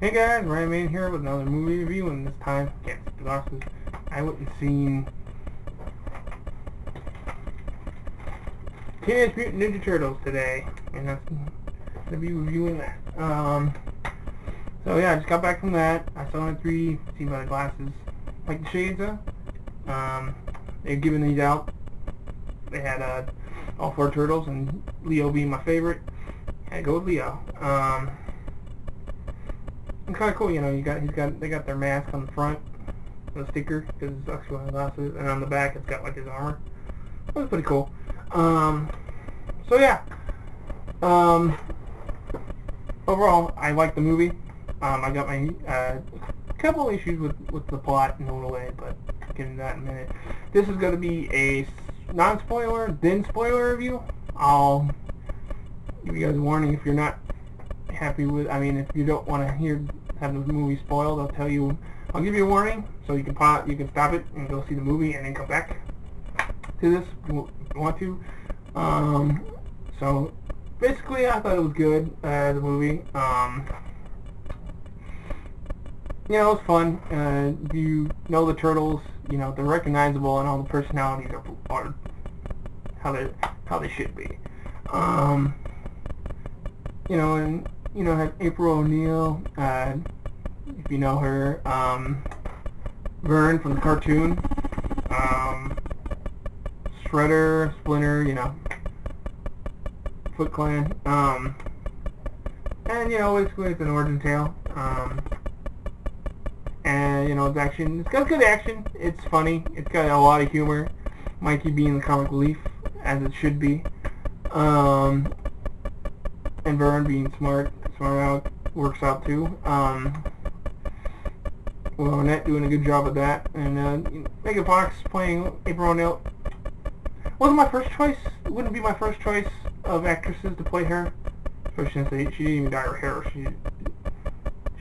Hey guys, Ryan Man here with another movie review, and this time, can't see the glasses, I went and seen Teenage Mutant Ninja Turtles today, and that's going to be reviewing that. So yeah, I just got back from that. I saw it in 3D, see by the glasses, like the shades they're giving these out. They had all 4 turtles, and Leo being my favorite. I had to go with Leo. It's kind of cool, you know. They got their mask on the front, the sticker, because it's actually one of the glasses, and on the back it's got like his armor. That was pretty cool. So yeah. Overall, I like the movie. I got my couple issues with the plot in a way, but I'll get into that in a minute. This is going to be a non-spoiler, then spoiler review. I'll give you guys a warning if you're not happy with, if you don't want to have the movie spoiled, I'll give you a warning, so you can stop it and go see the movie and then come back to this if you want to. So basically I thought it was good, the movie. It was fun. You know the turtles, they're recognizable, and all the personalities are how they should be. Have April O'Neil, if you know her, Vern from the cartoon, Shredder, Splinter, Foot Clan, and basically it's an origin tale, and it's got good action, it's funny, it's got a lot of humor, Mikey being the comic relief, as it should be, and Vern being smart out, works out too. Annette doing a good job of that, and Megan Fox playing April O'Neil wasn't my first choice. It wouldn't be my first choice of actresses to play her, especially since she didn't even dye her hair. She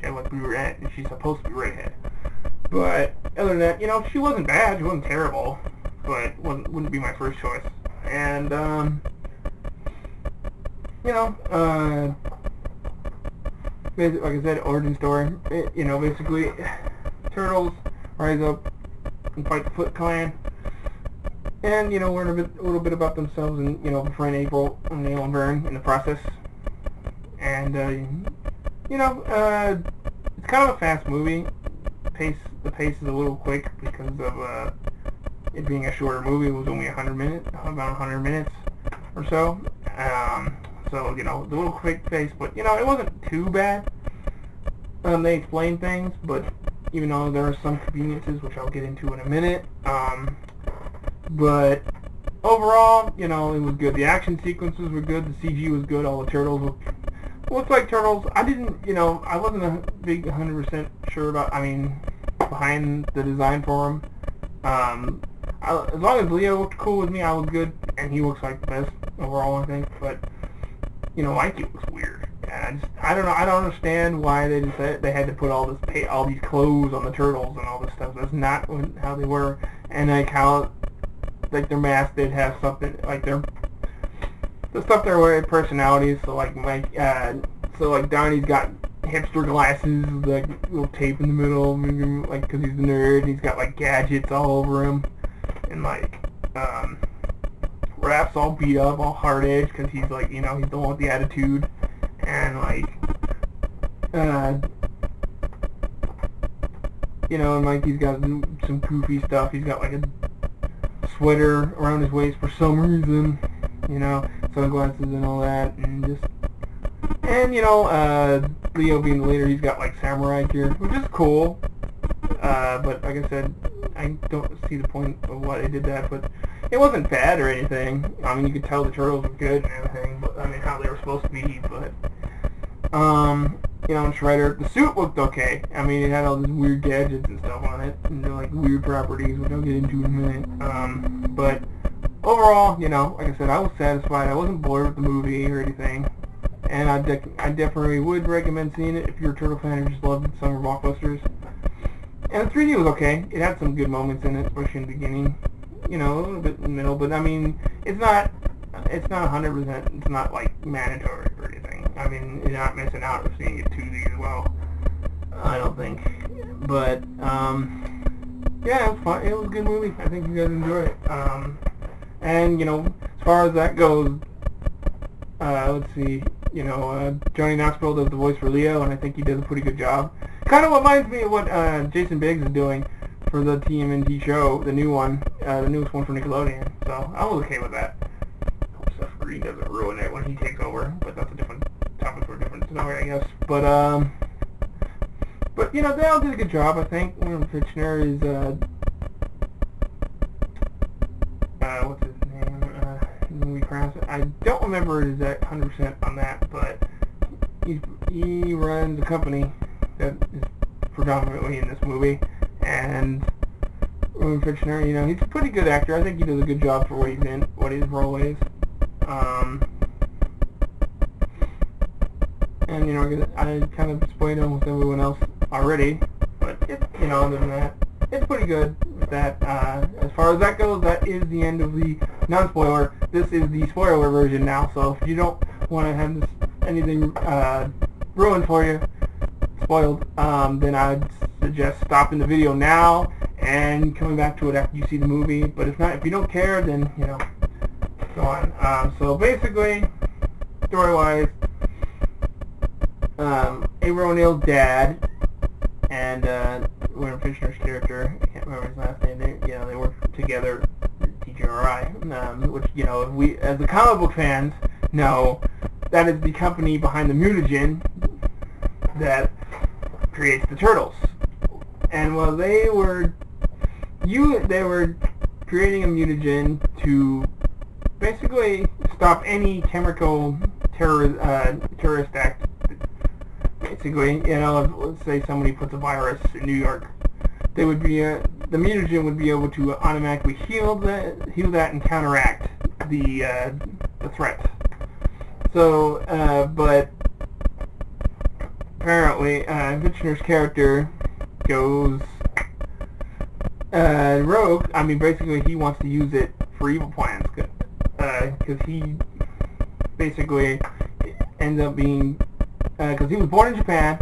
had like brunette, and she's supposed to be redhead. But other than that, she wasn't bad. She wasn't terrible, but wouldn't be my first choice. And like I said, origin story. Basically, turtles rise up and fight the Foot Clan, and learn a little bit about themselves, and befriend April and Neil and Vern in the process. And it's kind of a fast movie. The pace is a little quick because of it being a shorter movie. It was only about 100 minutes or so. So, it's a little quick pace, but, it wasn't too bad. They explained things, but even though there are some conveniences, which I'll get into in a minute, but overall, it was good. The action sequences were good, the CG was good, all the turtles looked like turtles. I wasn't a big 100% sure about, behind the design for them. As long as Leo looked cool with me, I was good, and he looks like the best overall, I think, but Mikey looks weird. I don't know. I don't understand why they had to put all these clothes on the turtles and all this stuff. That's not how they were. And like how, like their masks did have something like the stuff they're wearing personalities. So like Donnie's got hipster glasses, like little tape in the middle, like because he's a nerd. And he's got like gadgets all over him, and Raph's all beat up, all hard edged, because he's like, he's the one with the attitude, and and Mikey's got some goofy stuff. He's got like a sweater around his waist for some reason, sunglasses and all that, and Leo being the leader, he's got like samurai gear, which is cool, but like I said, I don't see the point of why they did that, but it wasn't bad or anything. You could tell the turtles were good and everything, but how they were supposed to be, but and Shredder, the suit looked okay. It had all these weird gadgets and stuff on it, and like weird properties, which I'll get into in a minute. But overall, like I said, I was satisfied. I wasn't bored with the movie or anything, and I definitely would recommend seeing it if you're a turtle fan or just loved summer blockbusters. And the 3D was okay. It had some good moments in it, especially in the beginning. A little bit in the middle, but it's not 100%. It's not like mandatory or anything. You're not missing out or seeing it 2D as well. I don't think. But, yeah, it was fun. It was a good movie. I think you guys enjoy it. And, as far as that goes, let's see, Johnny Knoxville does the voice for Leo, and I think he does a pretty good job. Kind of reminds me of what Jason Biggs is doing for the TMNT show, the new one, the newest one for Nickelodeon. So I was okay with that. Hope Seth Green doesn't ruin it when he takes over, but that's a different topic for a different story, I guess. But they all did a good job, I think. William Fichtner is, what's his name? Movie Crafts. I don't remember his 100% on that, but he runs a company that is predominantly in this movie, and William Fichtner, he's a pretty good actor. I think he does a good job for what he's in, what his role is. And I kind of explained almost everyone else already, but other than that, it's pretty good with that. As far as that goes, that is the end of the non-spoiler. This is the spoiler version now, so if you don't want to have anything ruined for you, spoiled, then I'd suggest stopping the video now and coming back to it after you see the movie. But if not, if you don't care, then go on. So basically, story-wise, April O'Neil's dad and William Fichtner's character, I can't remember his last name. They work together at TGRI, which we as the comic book fans know, that is the company behind the mutagen that creates the turtles. And while they were creating a mutagen to basically stop any chemical terrorist act. Basically, let's say somebody puts a virus in New York, they would be the mutagen would be able to automatically heal that and counteract the threat. So, but apparently, Fichtner's character goes rogue. I mean, basically, he wants to use it for evil plans, because he basically ends up being, because he was born in Japan,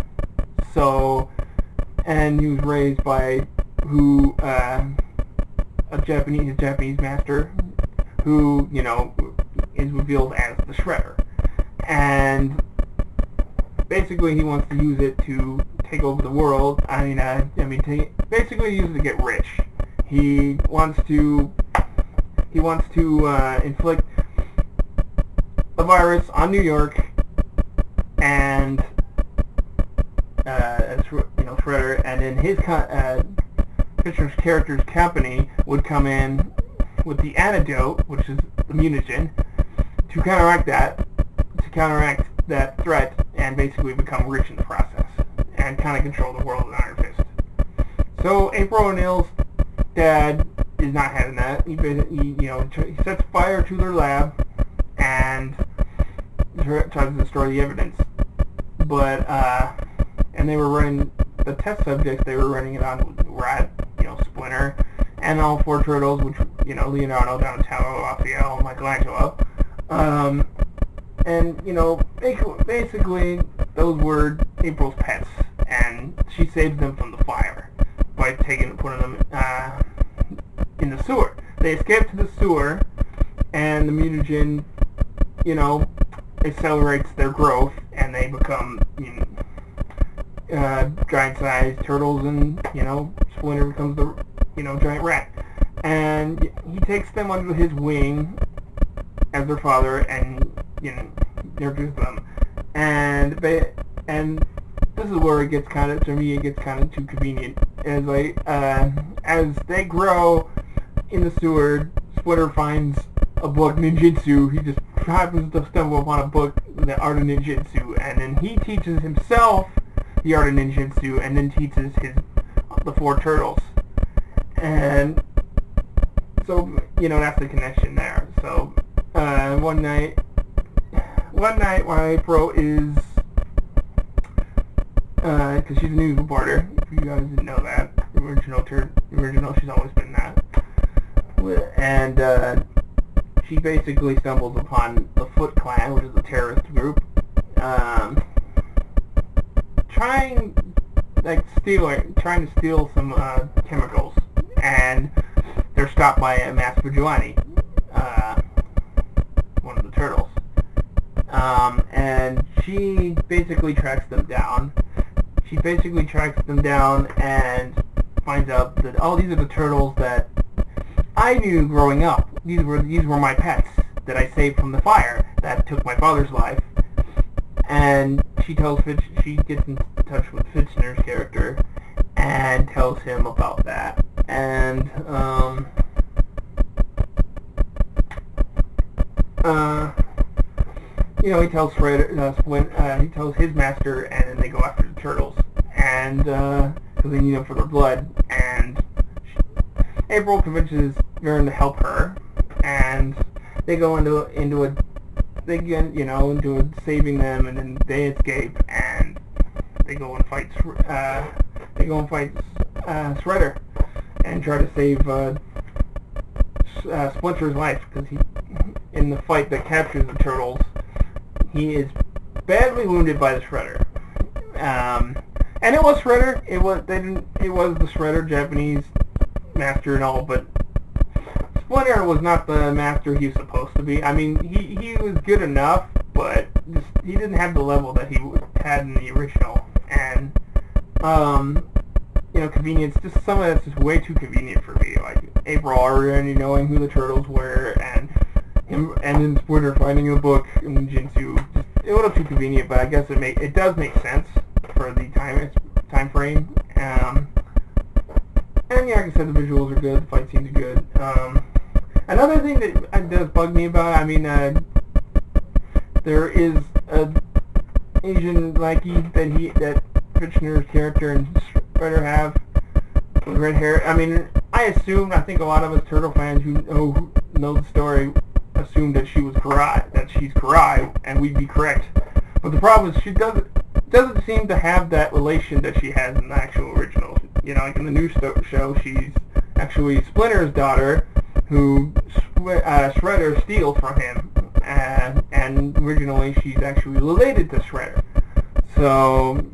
and he was raised by his Japanese master, who is revealed as the Shredder, and basically he wants to use it to take over the world. Basically use it to get rich. He wants to inflict a virus on New York, and Shredder, and then his Fichtner's character's company would come in with the antidote, which is the mutagen, to counteract that threat, and basically become rich in the process, and kind of control the world with an iron fist. So April O'Neil's dad is not having that. He sets fire to their lab and tries to destroy the evidence. But and they were running the test subjects. They were running it on Rat, Splinter, and all four turtles, which Leonardo, Donatello, Raphael, and Michelangelo. And basically those were April's pets, and she saved them from the fire by putting them in the sewer. They escape to the sewer, and the mutagen, accelerates their growth, and they become giant-sized turtles, and Splinter becomes the giant rat. And he takes them under his wing as their father, and nurtures them. And this is where it gets kind of too convenient. As they grow in the sewer, Splinter finds a book, ninjutsu. He just happens to stumble upon a book, the art of ninjutsu, and then he teaches himself the art of ninjutsu, and then teaches the four turtles. And so that's the connection there. So one night while April is because she's a news reporter, if you guys didn't know that, original, she's always been that, and she basically stumbles upon the Foot Clan, which is a terrorist group, trying to steal some chemicals, and they're stopped by a masked vigilante, one of the turtles, and she basically tracks them down. And finds out that, oh, these are the turtles that I knew growing up. These were my pets that I saved from the fire that took my father's life. And she gets in touch with Fitchner's character and tells him about that. And he tells he tells his master, and then they go after the turtles, and because they need them for their blood. And April convinces Vern to help her, and they go into saving them, and then they escape, and they go and fight Shredder, and try to save Splinter's life, because in the fight that captures the turtles, he is badly wounded by the Shredder. And it was Shredder. It was the Shredder, Japanese master and all, but Splinter was not the master he was supposed to be. I mean, he was good enough, but he didn't have the level that he had in the original. And convenience. Just some of that's just way too convenient for me. Like April already knowing who the turtles were, and then Splinter finding a book in Jinsu. Just, it was too convenient, but I guess it does make sense for the time frame. And yeah, like I said, the visuals are good, the fight scenes are good. Another thing that does bug me about, there is a Asian lackey that Fitchner's character and Shredder have with red hair. I think a lot of us Turtle fans who know the story assume that she's Karai, and we'd be correct. But the problem is she doesn't seem to have that relation that she has in the actual original. Like in the new show, she's actually Splinter's daughter, who Shredder steals from him, and originally she's actually related to Shredder. So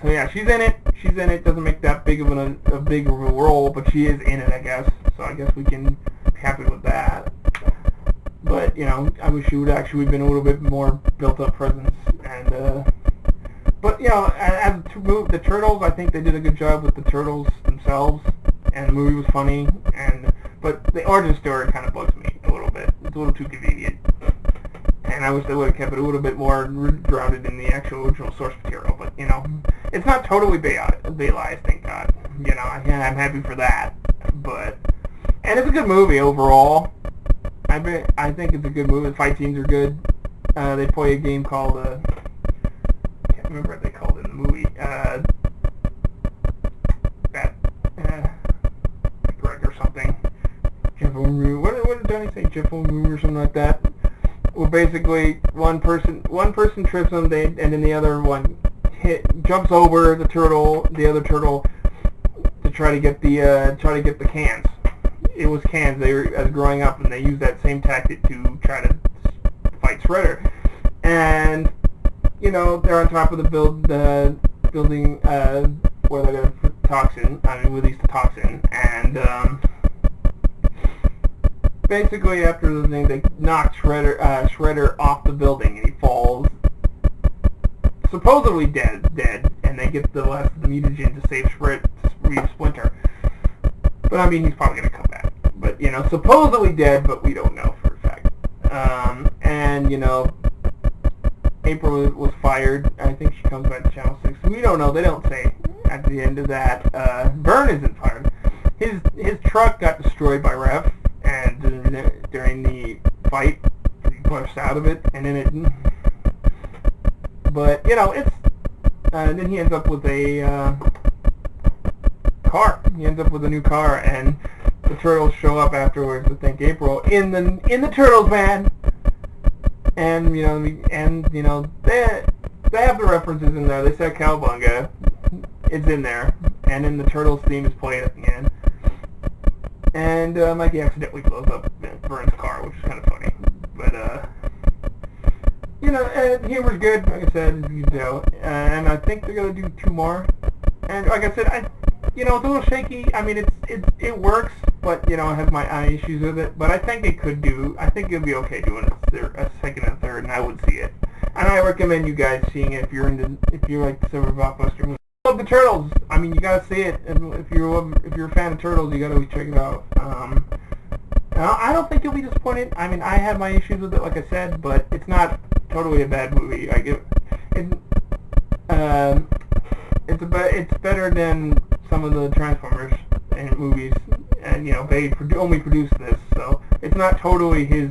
yeah, she's in it. Doesn't make that big of a role, but she is in it, I guess. So I guess we can be happy with that. But I wish she would actually been a little bit more built-up presence. And but as the Turtles, I think they did a good job with the Turtles themselves, and the movie was funny. But the origin story kind of bugs me a little bit. It's a little too convenient. And I wish they would have kept it a little bit more grounded in the actual original source material. But, it's not totally Baylies, thank God. I'm happy for that. And it's a good movie overall. I think it's a good movie. The fight scenes are good. They play a game called, I can't remember what they called it in the movie. Greg or something. Jeffo, what did Johnny say? Jeffo or something like that. Well, basically, one person trips them, and then the other one jumps over the other turtle, to try to get the cans. It was cans. They were growing up, and they used that same tactic to try to fight Shredder. And they're on top of the building where they're going to release the toxin, and basically, after the thing, they knock Shredder off the building, and he falls, supposedly dead, and they get the last of the mutagen to save Splinter. But he's probably going to come back. But supposedly dead, but we don't know for a fact. And April was fired. I think she comes back to Channel 6. We don't know. They don't say at the end of that. Vern isn't fired. His truck got destroyed by Ref, and during the fight, he pushed out of it, and then but it's then he ends up with a car. He ends up with a new car, and the Turtles show up afterwards to thank April in the Turtles van, and they have the references in there. They said Cowabunga, it's in there, and then the Turtles theme is playing at the end. And Mikey accidentally blows up Vern's car, which is kind of funny. But you know, humor's good, like I said, as you know, and I think they're gonna do 2 more. And like I said, you know, it's a little shaky. I mean, it works, but you know, I have my eye issues with it. But I think they could do. I think it'd be okay doing a second and third, and I would see it. And I recommend you guys seeing it if you're like the silver blockbuster movies. Love the Turtles. I mean, you gotta see it. And if you're a fan of Turtles, you gotta check it out. I don't think you'll be disappointed. I mean, I have my issues with it, like I said, but it's not totally a bad movie. It's better than some of the Transformers and movies, and you know they only produced this, so it's not totally he's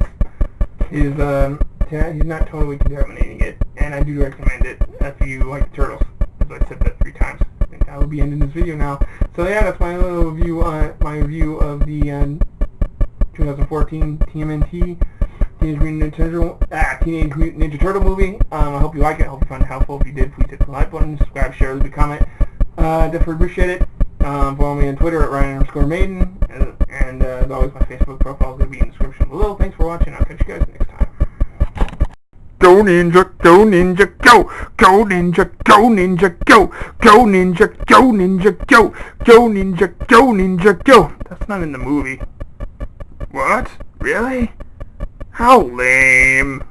not totally contaminating it, and I do recommend it if you like the Turtles, as I said that 3 times. I think I will be ending this video now. So yeah, that's my little review of the 2014 TMNT Teenage Mutant Ninja Turtle movie. I hope you like it. I hope you found it helpful. If you did, please hit the like button, subscribe, share, leave a comment. Definitely appreciate it. Follow me on Twitter at Ryan_Maiden, and as always, my Facebook profile is going to be in the description below. Thanks for watching. I'll catch you guys next time. Go Ninja, go Ninja, go! Go Ninja, go Ninja, go! Go Ninja, go Ninja, go! Go Ninja, go Ninja, go! That's not in the movie. What? Really? How lame.